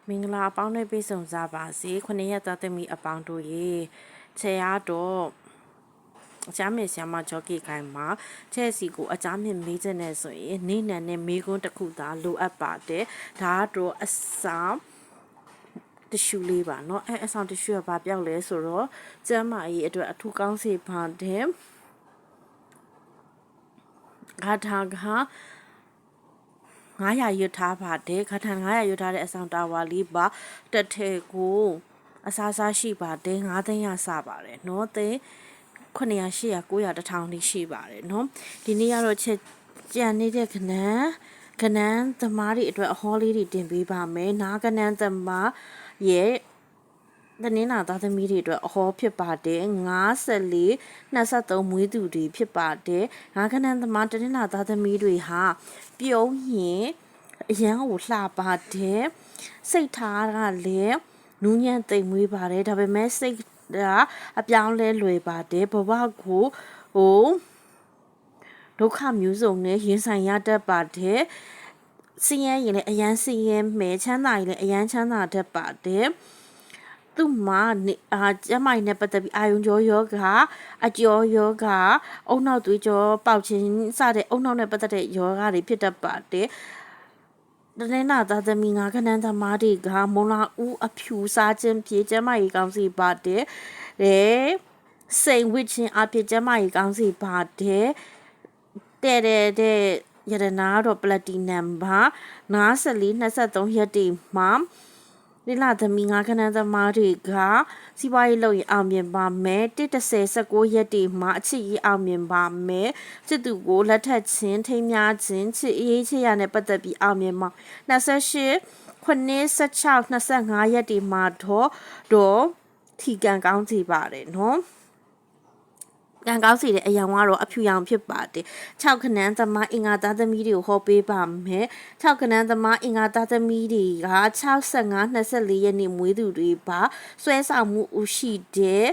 မင်္ဂလာအပေါင်းနဲ့ပြည့်စုံကြပါစေခုနှစ်ရက်သားသမီးအပေါင်းတို့ရေခြေရတော့အချမ်းမေဆရာမဂျော်ကီခိုင်မှာချဲ့စီကိုအချမ်းမြင့်မေးချက်နဲ့ဆိုရင်နေနံနဲ့မေးခွန်းတစ်ခုသာလိုအပ်ပါတယ်ဒါကတော့အဆောင်တ िश လေးပါเนาะအဆောင်တ िश ကဘာပြောက်လဲဆိုတော့ကျမ်းမာရေးအတွက်အထူးကောင်းစေပါတယ်ဂါထာက900ရွတ်ထားပါတယ်ခါထန်900ရွတ်ထားတဲ့အဆောင်တာဝါလေးပါတက်ထဲကိုအစားစားရှိပါတယ်9သိန်းရစပါတယ်เนาะသိန်း900 800 900 1000တိရှိပါတယ်เนาะဒီနေ့ကတော့ချက်ကြံနေတဲ့ကနန်းသမားတွေအတွက်အဟောလေးတွေတင်ပေးပါမယ်နားကနန်းသမားရဲ့တနင်္လာသားသမီးတွေအတွက်အဟောဖြစ်ပါတယ်54 23မွေးသူတွေဖြစ်ပါတယ်ငါးကနန်းသမားတနင်္လာသားသမီးတွေဟာပြုံးရင်အရန်ကိုလှပါတယ်စိတ်ထားကလည်းနူးညံ့သိမ်မွေးပါတယ်ဒါပေမဲ့စိတ်ကအပြောင်းလဲလွယ်ပါတယ်ဘဝကိုဒုက္ခမျိုးစုံနဲ့ရင်ဆိုင်ရတတ်ပါတယ်ဆင်းရဲရင်လည်းအရန်ဆင်းရဲမယ်ချမ်းသာရင်လည်းအရန်ချမ်းသာတတ်ပါတယ်သူ့မှာကျမကြီးနဲ့ပတ်သက်ပြီးအာယုံကြောယောဂအကျော်ယောဂအုံနောက်သွေးကြောပေါက်ခြင်းစတဲ့အုံနောက်နဲ့ပတ်သက်တဲ့ယောဂတွေဖြစ်တတ်ပါတယ်တနင်္လာသားသမီးငါခဏန်းသမားတွေကမုံလာဦးအဖြူစားခြင်းဖြစ်ကျမကြီးကောင်းစီပါတယ်စိန်ဝစ်ခြင်းအဖြစ်ကျမကြီးကောင်းစီပါတယ်တဲ့ရတနာတော့ပလက်တီနမ်ပါ54 23ရက်တီမှာလိလာသမီးငါခဏန်းသမားတွေကစီးပွားရေးလုပ်ရင်အောင်မြင်ပါမယ်130 19ရက်တီမှာအချစ်ရေးအောင်မြင်ပါမယ်စစ်သူကိုလက်ထပ်ခြင်းထိမ်းများခြင်းချစ်ရေးချစ်ရနဲ့ပတ်သက်ပြီးအောင်မြင်ပါ28 16 25ရက်တီမှာတော့ထီကန်ကောင်းစီပါတယ်နော်ကံကောင်းစီတဲ့အယောင်ကတော့အဖြူရောင်ဖြစ်ပါတယ်6ခနန်းသမားအင်္ဂါသားသမီးတွေကိုဟောပေးပါမယ်6ခနန်းသမားအင်္ဂါသားသမီးတွေက65 24ရက်နေ့မွေးသူတွေပါဆွဲဆောင်မှုဦးရှိတဲ့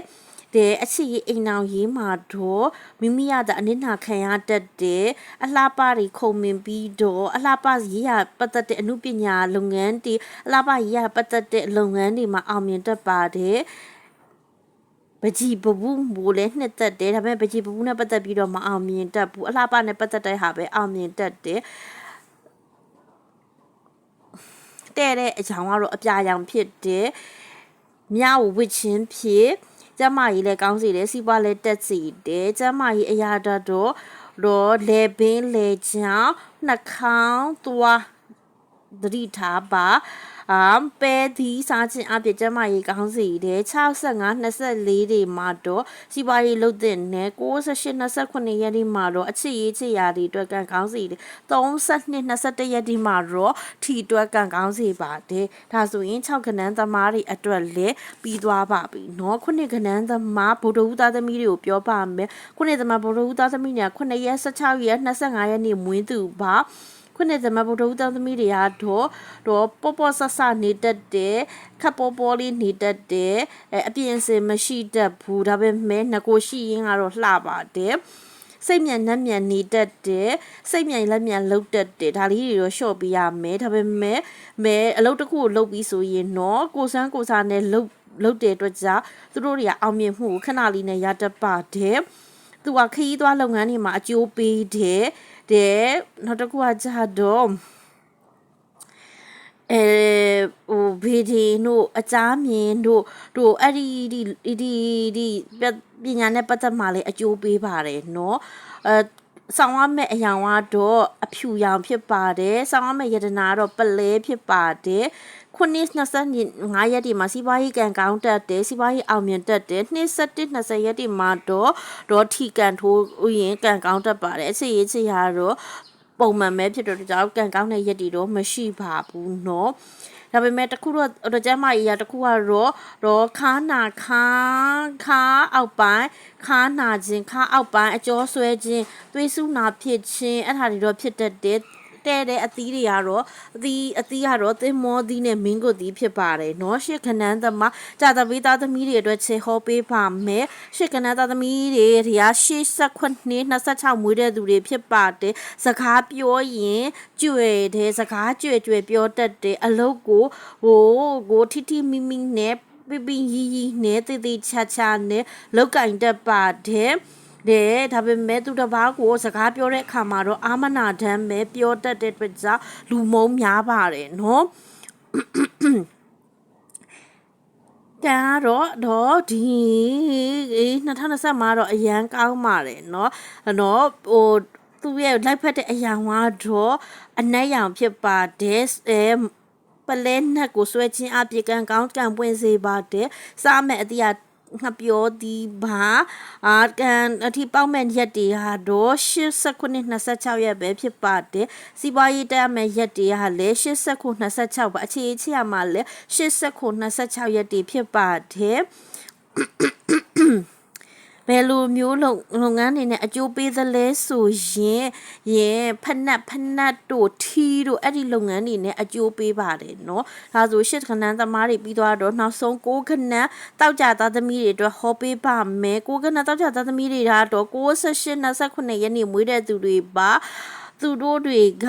အချစ်ရေးအိမ်အောင်ရေးမှာတော့မိမိရတဲ့အနစ်နာခံရတတ်တဲ့အလှပတွေခုံမင်ပြီးတော့အလှပရေးရပတ်သက်တဲ့အမှုပညာလုပ်ငန်းတွေအလှပရေးရပတ်သက်တဲ့လုပ်ငန်းတွေမှာအောင်မြင်တတ်ပါတယ်ပကြီးပပူးမိုးလဲနှစ်သက်တယ်ဒါပေမဲ့ပကြီးပပူးနဲ့ပတ်သက်ပြီးတော့မအောင်မြင်တတ်ဘူးအလှပနဲ့ပတ်သက်တဲ့ဟာပဲအောင်မြင်တတ်တယ်တဲ့အကြောင်းကတော့အပြာရောင်ဖြစ်တယ်မြဝဝစ်ချင်းဖြစ်ကျမကြီးလည်းကောင်းစီတယ်စီးပွားလည်းတက်စီတယ်ကျမကြီးအရာတော့လေပင်လေချောင်းနှာခေါင်းသွားသတိထားပါပဲဒီစားခြင်းအပြည့်ကျမကြီးကောင်းစီတယ်65 24တွေမှာတော့စီးပွားရေးလုပ်တဲ့နဲ့68 29ရက်ဒီမှာတော့အချစ်ရေးချစ်ရာတွေအတွက်ကကောင်းစီတယ်32 21ရက်ဒီမှာတော့ထီအတွက်ကကောင်းစီပါတယ်ဒါဆိုရင်6ခနန်းသမားတွေအတွက်လည်းပြီးသွားပါပြီเนาะ9ခနန်းသမားဗုဒ္ဓဦးသားသမီးတွေကိုပြောပါမယ်9သမားဗုဒ္ဓဦးသားသမီးတွေက9ရက်16ရက်25ရက်နေ့မွေးသူပါခုနှစ်သမဗုဒ္ဓဦးသားသမီးတွေကတော့ပေါ်ပေါ်ဆဆနေတတ်တယ်ခပ်ပေါ်ပေါ်လေးနေတတ်တယ်အပြင်စင်မရှိတတ်ဘူးဒါပေမဲ့ငကိုရှိရင်ကတော့လှပါတယ်စိတ်မြန်နှက်မြန်နေတတ်တယ်စိတ်မြန်လက်မြန်လှုပ်တတ်တယ်ဒါလေးတွေတော့လျှော့ပြရမယ်ဒါပေမဲ့အလုပ်တစ်ခုကိုလုပ်ပြီးဆိုရင်တော့ကိုစန်းကိုစားနဲ့လှုပ်တဲ့အတွက်ကြောင့်သူတို့တွေကအောင်မြင်မှုကိုခဏလေးနဲ့ရတတ်ပါတယ်သူကခရီးသွားလုပ်ငန်းတွေမှာအကျိုးပေးတယ်နောက်တစ်ခုကကြတော့ဗီဒီတို့အကြမ်းမြင်တို့အဲ့ဒီပညာနဲ့ပတ်သက်မှလည်းအကျိုးပေးပါတယ်เนาะဆောင်းရမယ့်အရာကတော့အဖြူရောင်ဖြစ်ပါတယ်ဆောင်းရမယ့်ယတနာကတော့ပလဲဖြစ်ပါတယ်25ရက်ဒီမှာစီးပွားရေးကံကောင်းတတ်တယ်စီးပွားရေးအောင်မြင်တတ်တယ်20ရက်ဒီမှာတော့ထီကန်ထိုးဥယျာဉ်ကံကောင်းတတ်ပါတယ်အချစ်ရေးချစ်ရတော့ပုံမှန်ပဲဖြစ်တော့ကြောက်ကံကောင်းတဲ့ရက်ဒီတော့မရှိပါဘူးเนาะဒါပေမဲ့တခုတော့ကျမကြီးရတခုကတော့ခါနာခါအောက်ပိုင်းခါနာခြင်းခါအောက်ပိုင်းအကျော်ဆွဲခြင်းသွေးဆူနာဖြစ်ခြင်းအဲ့ဒါတွေတော့ဖြစ်တတ်တယ် တဲ့တဲ့အသီးတွေကတော့အသီးကတော့သင်မောသီးနဲ့မင်းကိုသီးဖြစ်ပါတယ်နော်ရှစ်ခဏန်းသမားကြာတပီးသားသမီးတွေအတွက်ချေဟောပေးပါမယ်ရှစ်ခဏန်းသားသမီးတွေတရား89 26မွေးတဲ့သူတွေဖြစ်ပါတယ်စကားပြောရင်ကြွယ်တဲ့စကားကြွယ်ပြောတတ်တဲ့အလုပ်ကိုထိမိမိနဲ့ပြရီနဲ့တည်ချာနဲ့လောက်ကင်တတ်ပါတယ်ဒါပေမဲ့သူတစ်ပါးကိုစကားပြောတဲ့အခါမှာတော့အာမနာတမ်းပဲပြောတတ်တဲ့အတွက်ကြောင့်လူမုန်းများပါတယ်နော်ကတော့ဒီ2020မှာတော့အရန်ကောင်းပါတယ်နော်သူ့ရဲ့လိုက်ဖက်တဲ့အရာကတော့အနက်ရောင်ဖြစ်ပါတယ်ပလဲနက်ကိုဆွဲချင်းအပြေကန်ကောင်းကန်ပွင့်စေပါတယ်စားမဲ့အတိအငါပြောဒီဘာကန်အထိပေါက်မဲ့ရက်တွေကတော့89 26ရက်ပဲဖြစ်ပါတယ်စီးပွားရေးတက်မဲ့ရက်တွေဟာလည်း89 26ပါအခြေရမှာလည်း89 26ရက်တွေဖြစ်ပါတယ်ဘယ်လိုမျိုးလုပ်ငန်းတွေနဲ့အကျိုးပေးသလဲဆိုရင်ဖနက်တို့ထီးတို့အဲ့ဒီလုပ်ငန်းတွေနဲ့အကျိုးပေးပါတယ်เนาะဒါဆိုရှစ်ခဏန်းသမားတွေပြီးသွားတော့နောက်ဆုံး6ခဏန်းတောက်ကြသားသမီးတွေအတွက်ဟောပေးပါမယ်6ခဏန်းတောက်ကြသားသမီးတွေကတော့68 29ရက်နေ့မွေးတဲ့သူတွေပါသူတို့တွေက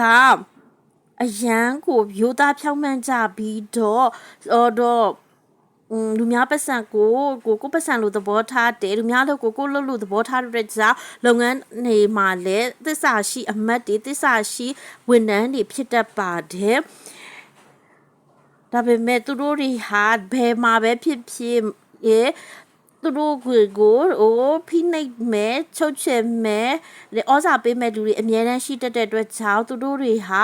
အရန်ကိုရိုးသားဖြောင်းမှန်းကြပြီးတော့လူများပတ်စံကိုပတ်စံလို့သဘောထားတယ်လူများလို့ကိုလို့သဘောထားတဲ့ကြောင့်လုပ်ငန်းတွေမှာလည်းသစ္စာရှိအမတ်တွေသစ္စာရှိဝန်ထမ်းတွေဖြစ်တတ်ပါတယ်ဒါပေမဲ့သူတို့တွေဟာဘယ်မှာပဲဖြစ်သူတို့ကိုဖိနှိပ်မဲ့ချုပ်ချယ်မဲ့ဩဇာပေးမဲ့လူတွေအများတန်းရှိတတ်တဲ့အတွက်ကြောင့်သူတို့တွေဟာ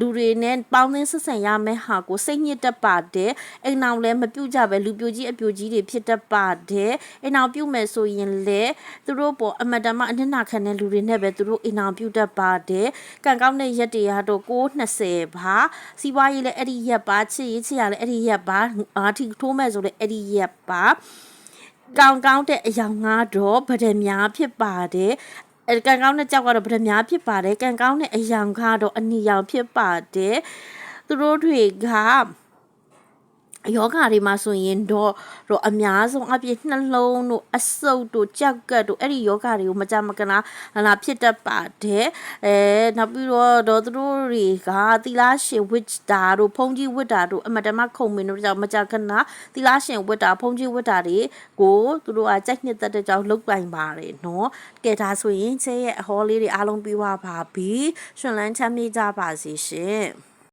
လူတွေနဲ့ပေါင်းသင်းဆက်ဆံရမယ့်ဟာကိုစိတ်ညစ်တတ်ပါတယ်အိမ်အောင်လည်းမပြုတ်ကြပဲလူပြိုကြီးအပြိုကြီးတွေဖြစ်တတ်ပါတယ်အိမ်အောင်ပြုတ်မယ်ဆိုရင်လည်းသူတို့ပေါ်အမတမအနစ်နာခံတဲ့လူတွေနဲ့ပဲသူတို့အိမ်အောင်ပြုတ်တတ်ပါတယ်ကံကောင်းတဲ့ရက်တွေကတော့920ပါစီးပွားရေးလည်းအဲ့ဒီရက်ပါချစ်ရလည်းအဲ့ဒီရက်ပါထီထိုးမဲ့ဆိုလည်းအဲ့ဒီရက်ပါကောင်းတဲ့အယောင်ကတော့ဗဒများဖြစ်ပါတယ်ကံကောင်းတဲ့ကြောက်ကတော့ဗဒများဖြစ်ပါတယ်ကံကောင်းတဲ့အယောင်ကတော့အနီရောင်ဖြစ်ပါတယ်သူတို့တွေကယောဂါတွေမှာဆိုရင်တော့အများဆုံးအပြည့်နှလုံးတို့အဆုပ်တို့ကြောက်ကတ်တို့အဲ့ဒီယောဂါတွေကိုမကြမကနာဖြစ်တတ်ပါတယ်နောက်ပြီးတော့သူတို့တွေကသီလရှင်ဝိတ္တာတို့ဖုံးကြီးဝိတ္တာတို့အမတမခုံမင်းတို့ကြောင့်မကြကနာသီလရှင်ဝိတ္တာဖုံးကြီးဝိတ္တာတွေကိုသူတို့ကကြိုက်နှစ်သက်တဲ့ကြောင့်လုတ်ပိုင်ပါတယ်နော်ကဲဒါဆိုရင်ချဲရဲ့အဟောလေးတွေအားလုံးပြီးသွားပါပြီရှင်လန်းချမ်းမြေ့ကြပါစေရှင်